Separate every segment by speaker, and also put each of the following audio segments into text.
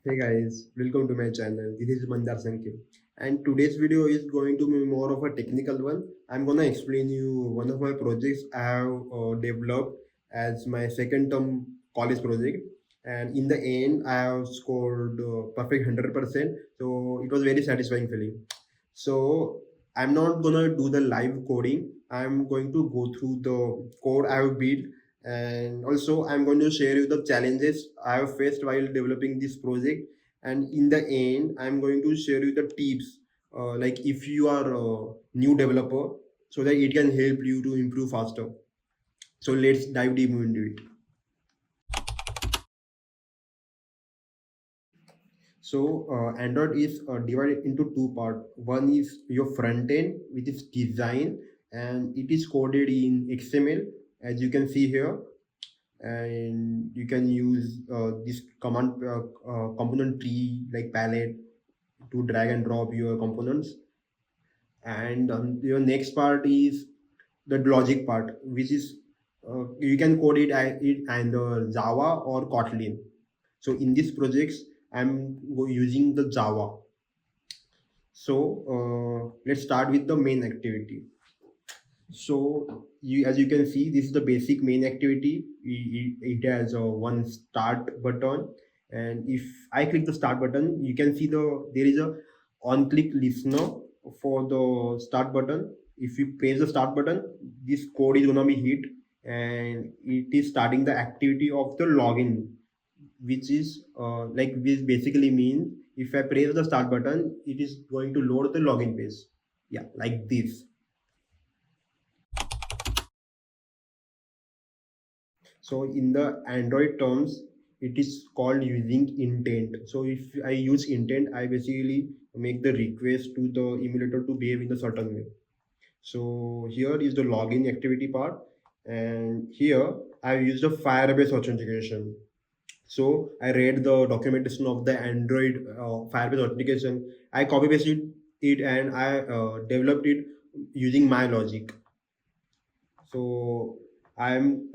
Speaker 1: Hey guys, welcome to my channel. This is Mandar Sanke, and today's video is going to be more of a technical one. I'm gonna explain you one of my projects I have developed as my second term college project, and in the end, I have scored perfect 100%. So it was very satisfying feeling. So I'm not gonna do the live coding. I'm going to go through the code I have built, and also I'm going to share you the challenges I have faced while developing this project. And in the end, I'm going to share you the tips, like if you are a new developer, so that it can help you to improve faster. So let's dive deep into it. So Android is divided into two parts. One is your front end, which is design, and it is coded in XML, as you can see here. And you can use this command component tree like palette to drag and drop your components. And your next part is the logic part, which is you can code it either Java or Kotlin. So in these projects, using the Java. So let's start with the main activity. So as you can see, this is the basic main activity. It has a one start button, and if I click the start button, you can see there is a on click listener for the start button. If you press the start button, this code is gonna be hit, and it is starting the activity of the login, which is which basically means if I press the start button, it is going to load the login page. Yeah, like this. So in the Android terms, it is called using intent. So if I use intent, I basically make the request to the emulator to behave in a certain way. So here is the login activity part, and here I used a Firebase authentication. So I read the documentation of the Android Firebase authentication. I copy pasted it and I developed it using my logic. So I'm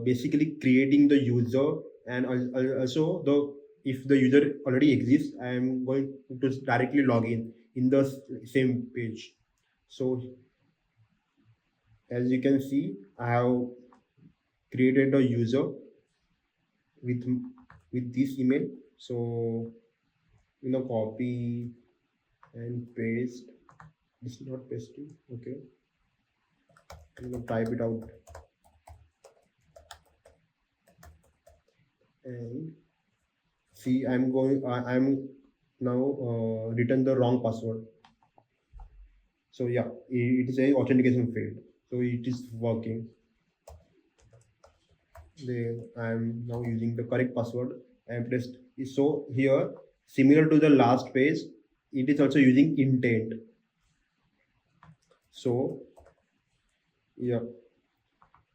Speaker 1: basically creating the user, and also the if the user already exists, I'm going to directly log in the same page. So as you can see, I have created a user with with this email. So copy and paste. It's not pasting. Okay, I'm gonna type it out. And see, I'm now written the wrong password. So yeah, it is a authentication failed. So it is working. I'm now using the correct password and pressed. So here, similar to the last page, it is also using intent. So yeah,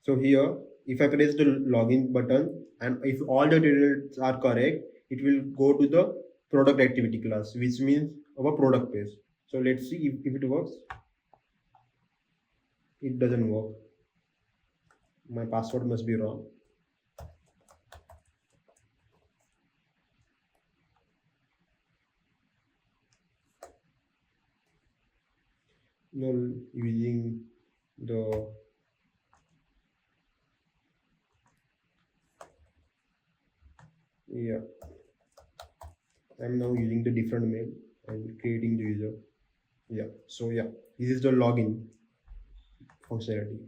Speaker 1: so here, if I press the login button and if all the details are correct, it will go to the product activity class, which means our product page. So let's see if it works. It doesn't work. My password must be wrong. No, using the yeah, I'm now using the different mail and creating the user. Yeah, so yeah, this is the login functionality.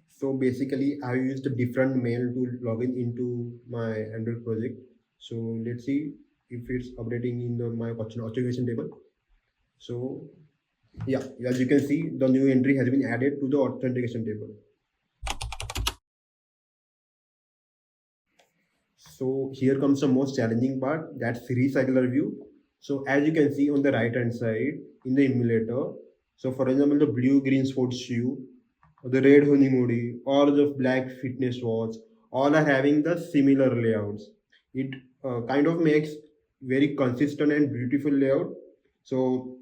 Speaker 1: So basically, I used a different mail to log into my Android project. So let's see if it's updating in the my authentication table. So yeah, as you can see, the new entry has been added to the authentication table. So here comes the most challenging part, that's recycler view. So as you can see on the right hand side in the emulator, so for example, the blue green sports shoe, the red honey moody, or the black fitness watch, all are having the similar layouts. It kind of makes very consistent and beautiful layout. So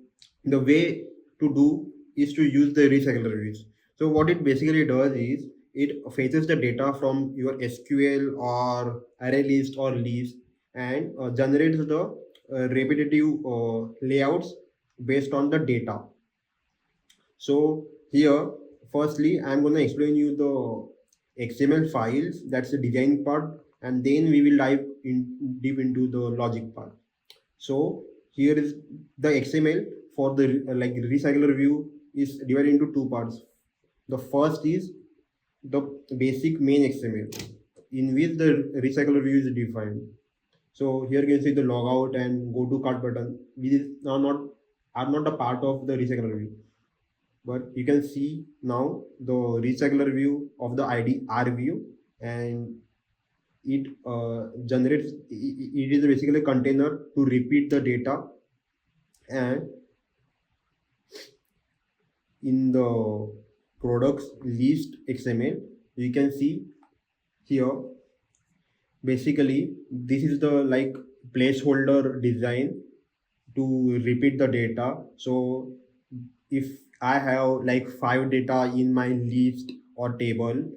Speaker 1: the way to do is to use the recycler views. So what it basically does is it fetches the data from your SQL or array list or list, and generates the repetitive layouts based on the data. So here, firstly, I'm going to explain you the XML files. That's the design part, and then we will dive in deep into the logic part. So here is the XML for the like recycler view is divided into two parts. The first is the basic main XML in which the recycler view is defined. So here you can see the logout and go to cart button. These are not a part of the recycler view, but you can see now the recycler view of the ID R view, and it generates. It is basically a container to repeat the data, and in the products list XML, you can see here basically this is the like placeholder design to repeat the data. So if I have like five data in my list or table,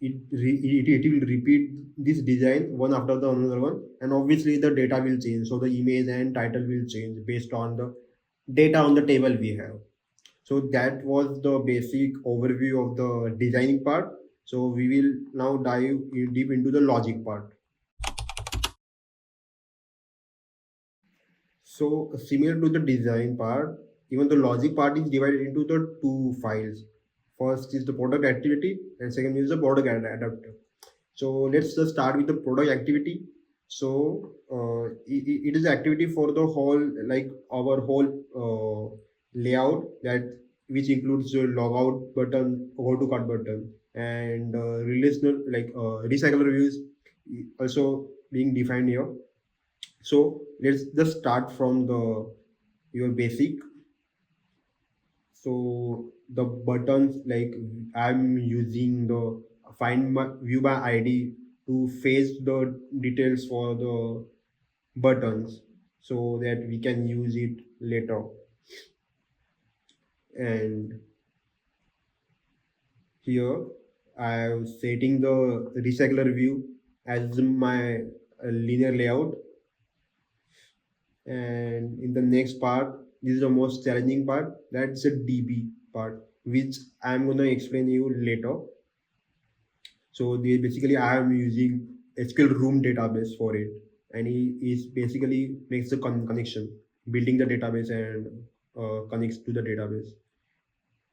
Speaker 1: it will repeat this design one after the another one, and obviously the data will change. So the image and title will change based on the data on the table we have. So that was the basic overview of the designing part. So we will now dive deep into the logic part. So similar to the design part, even the logic part is divided into the two files. First is the product activity and second is the product adapter. So let's just start with the product activity. So it is activity for the whole like our whole layout that which includes the logout button, go to cart button, and relational like recycler reviews also being defined here. So let's just start from the your basic. So the buttons like I'm using the find my view by ID to fetch the details for the buttons so that we can use it later. And here I'm setting the recycler view as my linear layout. And in the next part, this is the most challenging part, that's the DB part, which I'm going to explain you later. So basically I am using SQL room database for it, and he is basically makes the connection, building the database and connects to the database.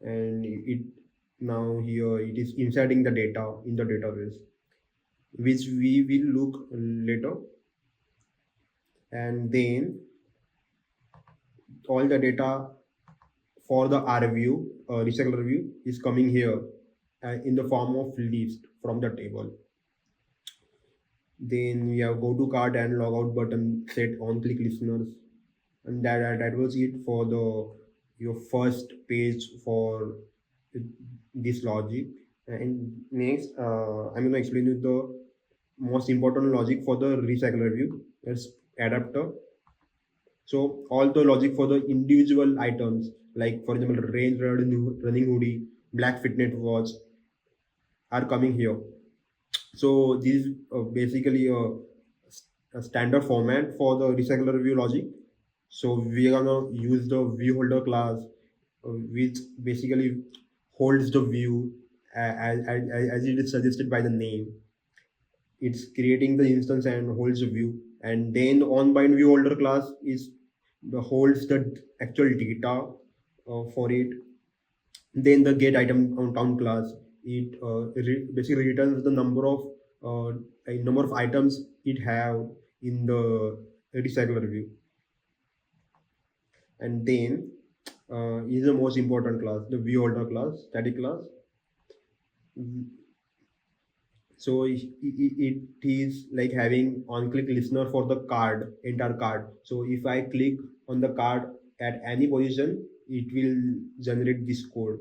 Speaker 1: And it now here it is inserting the data in the database, which we will look later. And then all the data for the R view, recycler view is coming here in the form of list from the table. Then we have go to cart and logout button set on click listeners, and that was it for the your first page for this logic. And next, I'm going to explain you the most important logic for the recycler view. That's adapter. So all the logic for the individual items, like for example, range running hoodie, black fitnet watch, are coming here. So this is basically a standard format for the recycler view logic. So we are gonna use the view holder class, which basically holds the view as it is suggested by the name. It's creating the instance and holds the view, and then the onBind view holder class is the holds the actual data for it. Then the get item count class, it basically returns the number of items it have in the recycler view. And then is the most important class, the view holder class, static class. So it is like having on click listener for the card, entire card. So if I click on the card at any position, it will generate this code.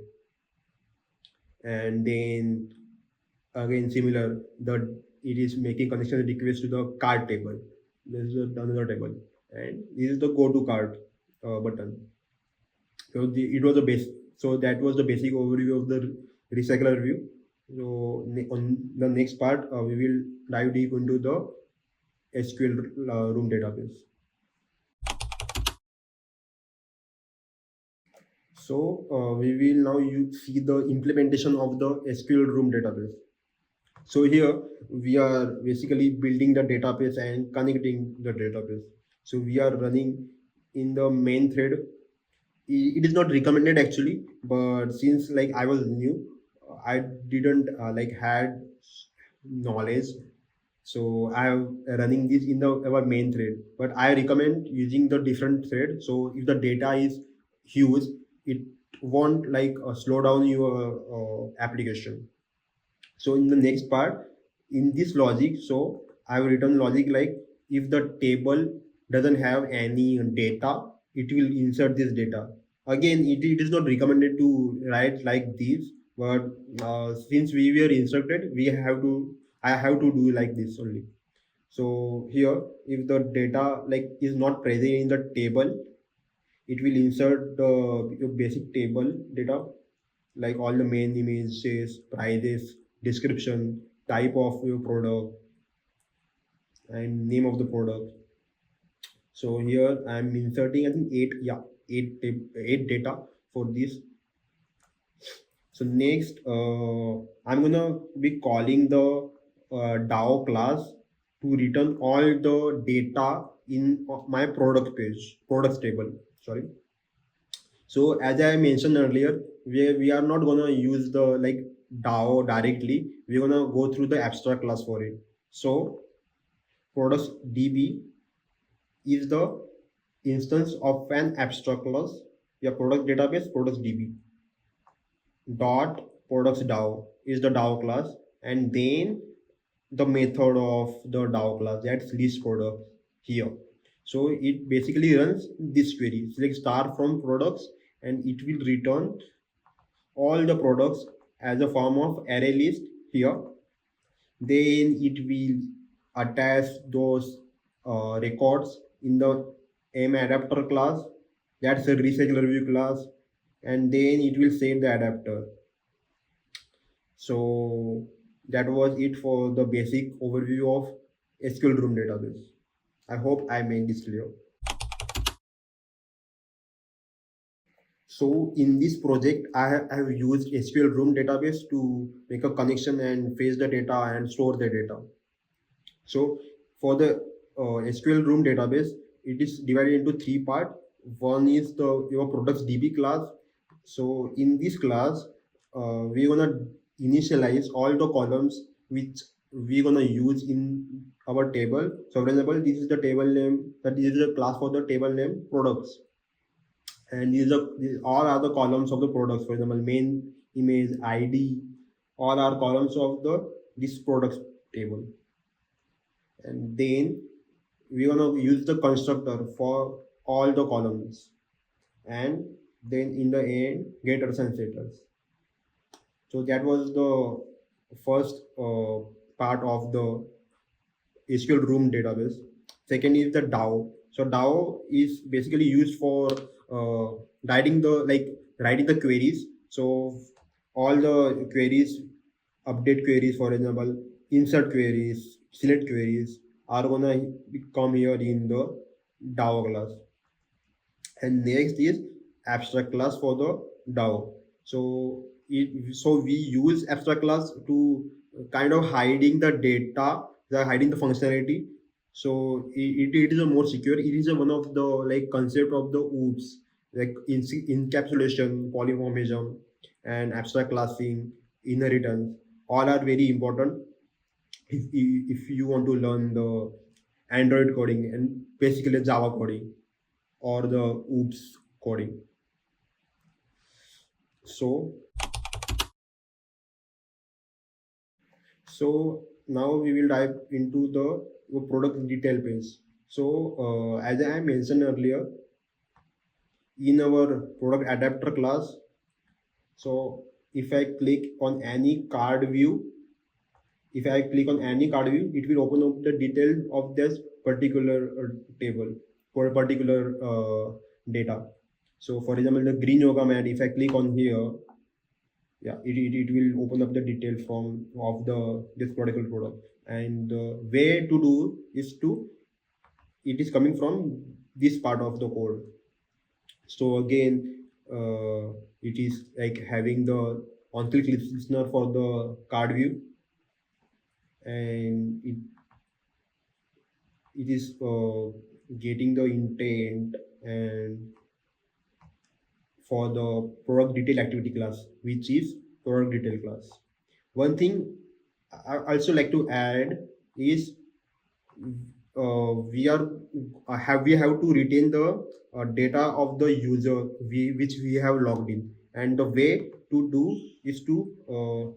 Speaker 1: And then again similar, the it is making connection request to the card table. This is another table, and this is the go to card button. So it was the base. So that was the basic overview of the recycler view. So on the next part, we will dive deep into the SQL room database. So we will now see the implementation of the SQL room database. So here we are basically building the database and connecting the database. So we are running in the main thread. It is not recommended actually, but since like I was new, I didn't like had knowledge, so I am running this in the our main thread. But I recommend using the different thread. So if the data is huge, it won't like slow down your application. So in the next part, in this logic, so I've written logic like if the table doesn't have any data, it will insert this data. Again, it is not recommended to write like this, but since we were instructed, I have to do like this only. So here, if the data like is not present in the table, it will insert the your basic table data like all the main images, prices, description, type of your product, and name of the product. So here I'm inserting I think eight data for this. So next, I'm gonna be calling the DAO class to return all the data in my products table. Sorry. So as I mentioned earlier, we are not gonna use the like DAO directly. We're gonna go through the abstract class for it. So products DB is the instance of an abstract class. Your product database products DB dot products DAO is the DAO class, and then the method of the DAO class, that's list product here. So it basically runs this query. Select star from products and it will return all the products as a form of array list here. Then it will attach those records in the m adapter class, that's a recycler view class, and then it will set the adapter. So that was it for the basic overview of SQL room database. I hope I made this clear. So in this project, I have used SQL room database to make a connection and fetch the data and store the data. So for the SQL room database, it is divided into three parts. One is the your products DB class. So in this class, we're gonna initialize all the columns which we're gonna use in our table. So for example, this is the table name, that is the class for the table name products, and these all are the columns of the products. For example, main, image, ID, all are columns of the this products table. And then we're gonna use the constructor for all the columns, and then in the end getters and setters. So that was the first part of the SQL room database. Second is the DAO. So DAO is basically used for writing the queries. So all the queries, update queries, for example, insert queries, select queries are gonna come here in the DAO class. And next is abstract class for the DAO. So we use abstract class to kind of hiding the data, hiding the functionality. So it is a more secure. It is a one of the like concept of the OOPs, like encapsulation, polymorphism, and abstract classing, inheritance. All are very important if you want to learn the Android coding and basically Java coding or the OOPS coding. So, so now we will dive into the product detail page. So, as I mentioned earlier, in our product adapter class, so if I click on any card view, if I click on any card view, it will open up the detail of this particular table for a particular data. So, for example, the green yoga mat, if I click on here, yeah, it will open up the detail from of the this particular product. and the way to do is to, it is coming from this part of the code. So again, it is like having the on-click listener for the card view, and it is getting the intent and for the product detail activity class, which is product detail class. One thing I also like to add is we have to retain the data of the user which we have logged in, and the way to do is to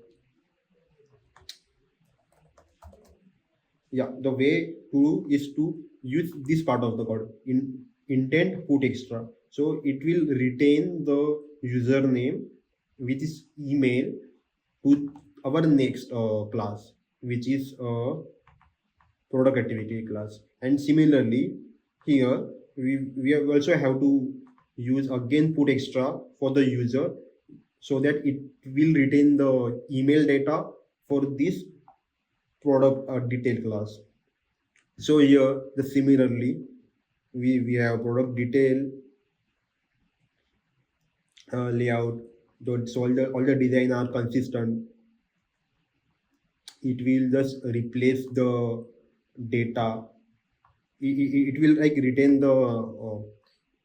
Speaker 1: yeah, the way to do is to use this part of the code in intent put extra, so it will retain the username which is email to our next class, which is product activity class. And similarly here we also have to use again put extra for the user, so that it will retain the email data for this product detail class. So here the similarly we have product detail layout. So all the design are consistent. It will just replace the data. It will like retain the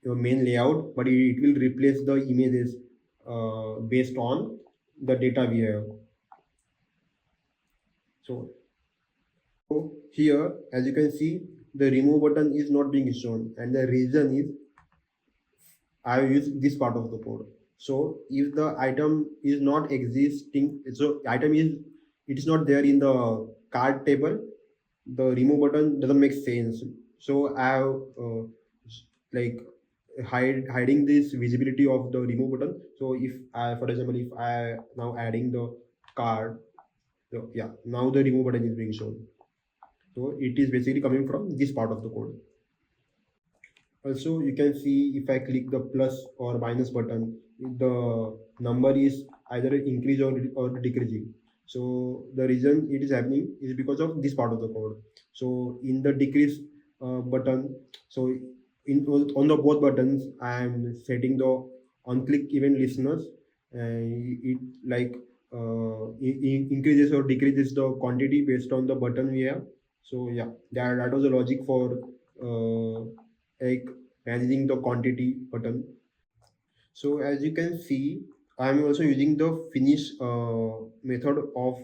Speaker 1: your main layout, but it will replace the images based on the data we have. So here, as you can see, the remove button is not being shown, and the reason is I have used this part of the code. So if the item is not existing, so item is, it is not there in the card table, the remove button doesn't make sense. So I have like hiding this visibility of the remove button. So if I, for example, if I now adding the card, so yeah, now the remove button is being shown. So it is basically coming from this part of the code. Also, you can see if I click the plus or minus button, the number is either increase or decreasing. So the reason it is happening is because of this part of the code. So in the decrease button, so in on the both buttons, I am setting the on click event listeners, and it like increases or decreases the quantity based on the button we have. So yeah, that was the logic for like managing the quantity button. So as you can see, I'm also using the finish method of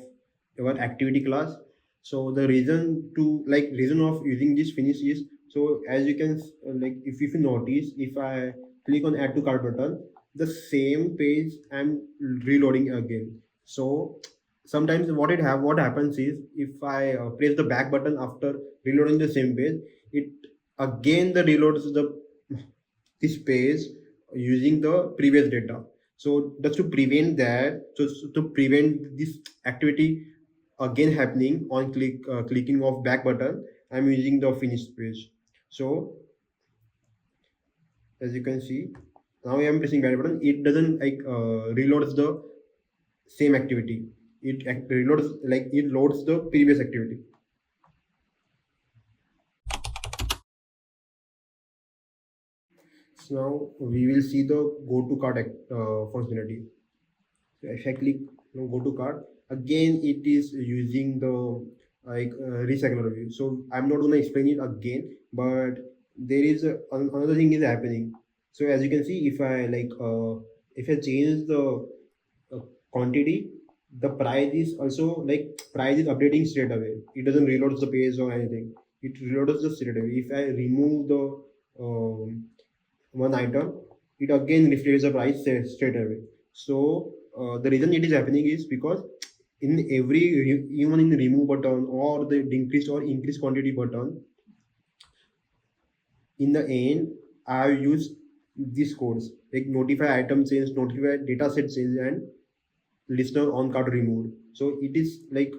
Speaker 1: our activity class. So the reason to like reason of using this finish is, so as you can like if you notice, if I click on add to cart button, the same page I'm reloading again. So sometimes what happens is, if I press the back button after reloading the same page, it again the reloads the this page using the previous data. So just to prevent that, so to prevent this activity again happening on clicking of back button, I'm using the finish page. So as you can see, now I am pressing back button, it doesn't like reloads the same activity, it reloads like it loads the previous activity. So now we will see the go to cart functionality. So if I click go to cart, again it is using the like recycler view. So I'm not gonna explain it again, but there is another thing is happening. So as you can see, if I change the uh, quantity, the price is also like price is updating straight away. It doesn't reload the page or anything. It reloads just straight away. If I remove the one item, it again reflects the price straight away. So the reason it is happening is because in every even in the remove button or the decreased or increased quantity button, in the end I have used these codes like notify item change, notify data set change, and listener on card removed. So it is like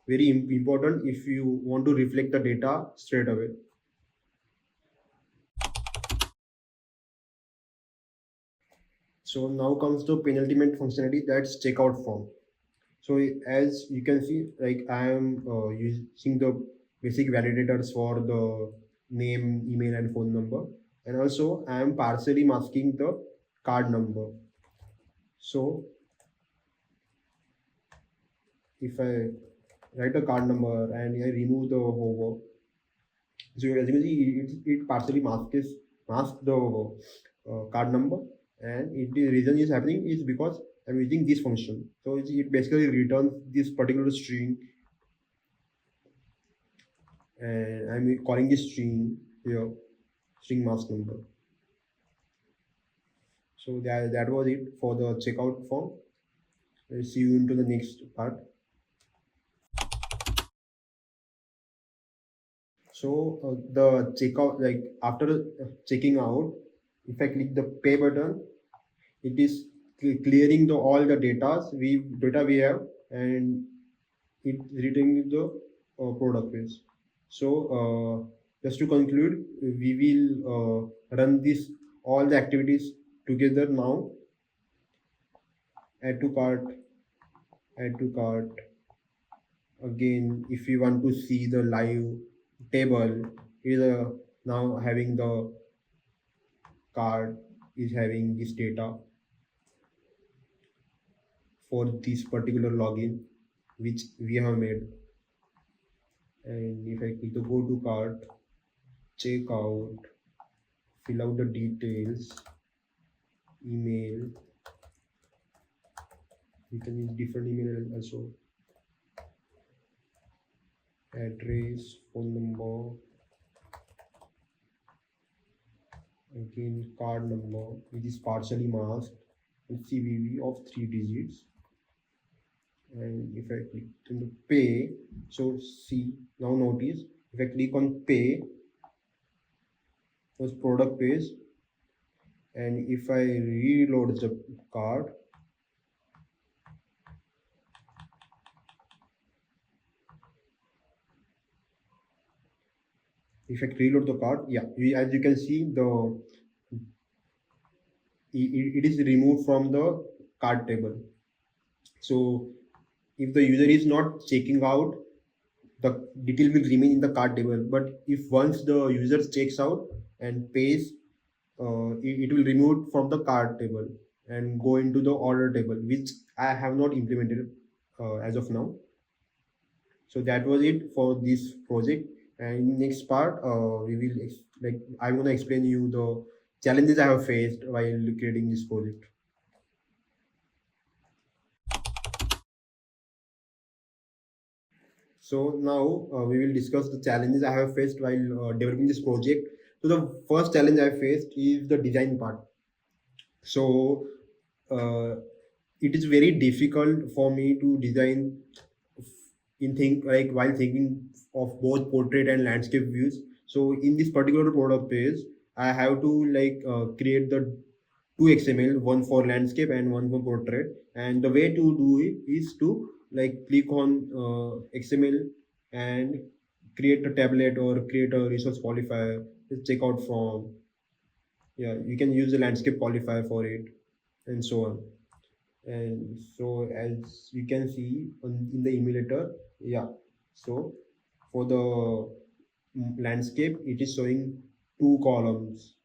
Speaker 1: very important if you want to reflect the data straight away. So now comes the penultimate functionality, that's checkout form. So as you can see, like I am using the basic validators for the name, email, and phone number, and also I am partially masking the card number. So if I write a card number and I remove the hover, so as you can see, it partially masks the card number, and the reason is happening is because I'm using this function. So it basically returns this particular string, and I'm calling this string here, string mask number. So that was it for the checkout form. I'll see you into the next part. So the checkout, like after checking out, if I click the pay button, it is clearing all the data we have, and it returning the product page. So just to conclude, we will run this all the activities together now. Add to cart, add to cart. Again, if you want to see the live table, is now having the card is having this data for this particular login which we have made. And if I click the go to cart, check out, fill out the details, email, you can use different email also, address, phone number, again card number which is partially masked, and CVV of 3 digits. And if I click on the pay, so see, now notice if I click on pay, was product page, and if I reload the card, if I reload the card, yeah, as you can see, it is removed from the card table. So if the user is not checking out, the detail will remain in the card table. But if once the user checks out and pays, it will remove from the card table and go into the order table, which I have not implemented as of now. So that was it for this project. And next part, we will like I'm gonna explain you the challenges I have faced while creating this project. So now we will discuss the challenges I have faced while developing this project. So the first challenge I faced is the design part. So uh, it is very difficult for me to design in think like while thinking of both portrait and landscape views. So in this particular product page, I have to like create the two XML, one for landscape and one for portrait. And the way to do it is to like click on XML and create a tablet or create a resource qualifier, checkout form. Yeah, you can use the landscape qualifier for it, and so on. And so as you can see in the emulator, yeah, so for the landscape it is showing two columns,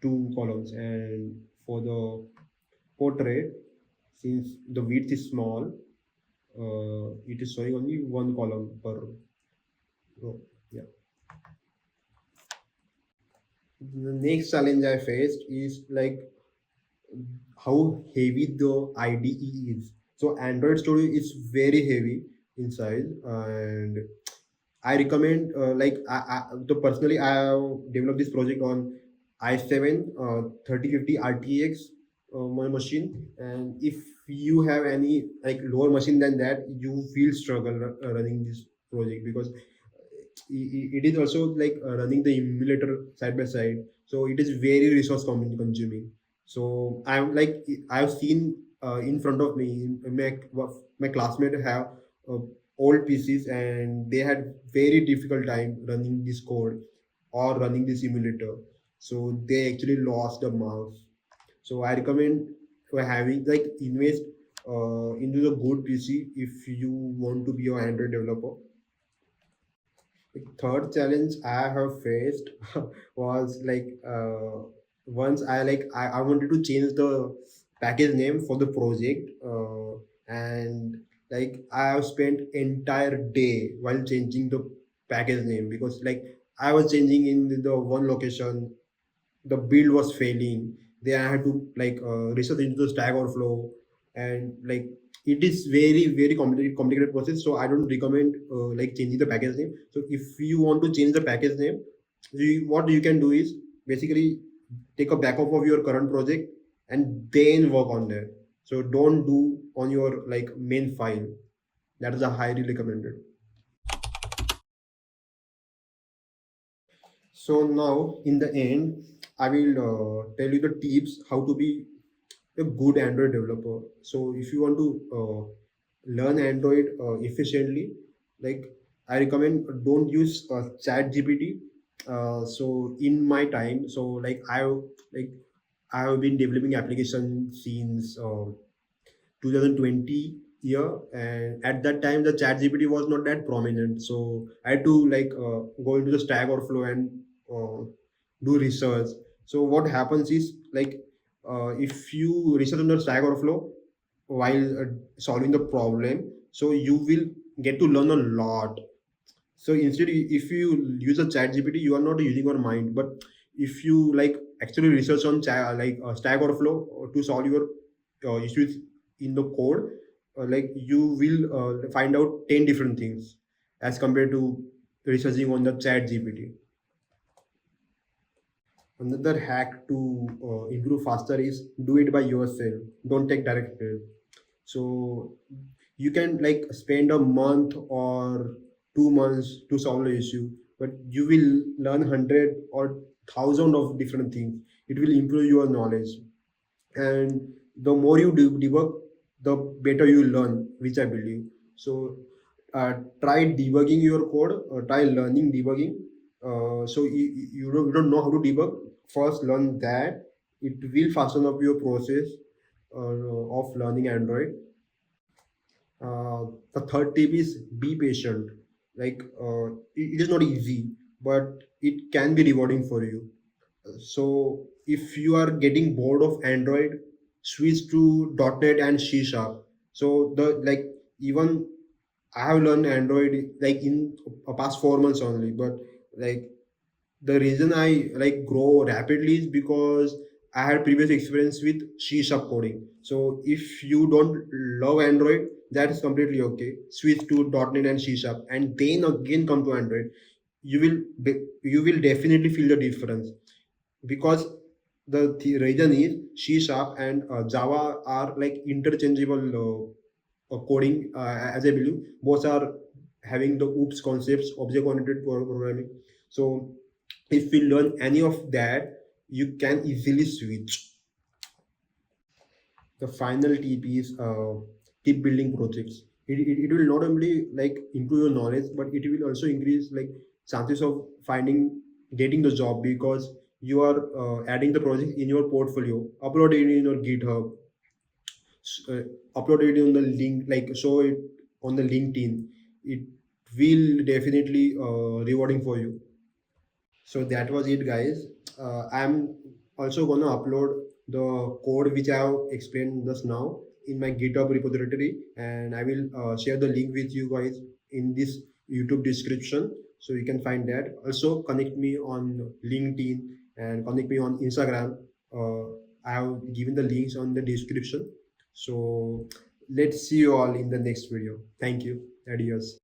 Speaker 1: and for the portrait, since the width is small, it is showing only one column per row. Yeah, the next challenge I faced is like how heavy the IDE is. So Android Studio is very heavy in size, and I recommend the personally I have developed this project on i7 3050 RTX my machine, and if you have any like lower machine than that, you will struggle running this project because it is also like running the emulator side by side, so it is very resource consuming. So I'm like I've seen in front of me my classmate have uh, old PCs, and they had very difficult time running this code or running this emulator, so they actually lost the mouse. So I recommend for having like invest into the good PC if you want to be an Android developer. The third challenge I have faced was once I wanted to change the package name for the project, and like I have spent entire day while changing the package name, because like I was changing in the one location, the build was failing. Then I had to research into the Stack Overflow, and like it is very complicated process. So I don't recommend changing the package name. So if you want to change the package name, what you can do is basically take a backup of your current project and then work on that. So don't do on your main file. That is a highly recommended. So now in the end, I will tell you the tips how to be a good Android developer. So if you want to learn Android efficiently, like I recommend don't use Chat GPT. So in my time, so like I have been developing application since 2020 year, and at that time the chat gpt was not that prominent, so I had to go into the Stack Overflow and uh, do research. So what happens is if you research on the Stack Overflow while solving the problem, so you will get to learn a lot. So instead, if you use a chat GPT, you are not using your mind. But if you actually research on Stack Overflow to solve your issues in the code, you will find out 10 different things as compared to researching on the chat GPT. Another hack to improve faster is do it by yourself. Don't take direct help. So you can spend a month or 2 months to solve the issue, but you will learn hundred or thousand of different things. It will improve your knowledge, and the more you debug, the better you learn, which I believe. So try debugging your code, try learning debugging. So you don't know how to debug, first learn that. It will fasten up your process of learning Android. The third tip is be patient. It is not easy, but it can be rewarding for you. So if you are getting bored of Android, switch to .NET and C Sharp. So the even I have learned Android in past 4 months only, but like the reason I grow rapidly is because I had previous experience with C sharp coding. So if you don't love Android, that is completely okay. Switch to .NET and C sharp, and then again come to Android. You will definitely feel the difference, because the reason is C sharp and Java are like interchangeable coding, as I believe. Both are having the OOPS concepts, object oriented programming. So if we learn any of that, you can easily switch. The final tip is tip building projects. It will not only improve your knowledge, but it will also increase chances of finding getting the job, because you are adding the project in your portfolio, upload it in your GitHub, uh, upload it on the link, show it on the LinkedIn. It will definitely rewarding for you. So that was it, guys. I'm also gonna upload the code which I have explained just now in my GitHub repository, and I will share the link with you guys in this YouTube description, so you can find that. Also, connect me on LinkedIn and connect me on Instagram. I have given the links on the description. So let's see you all in the next video. Thank you. Adios.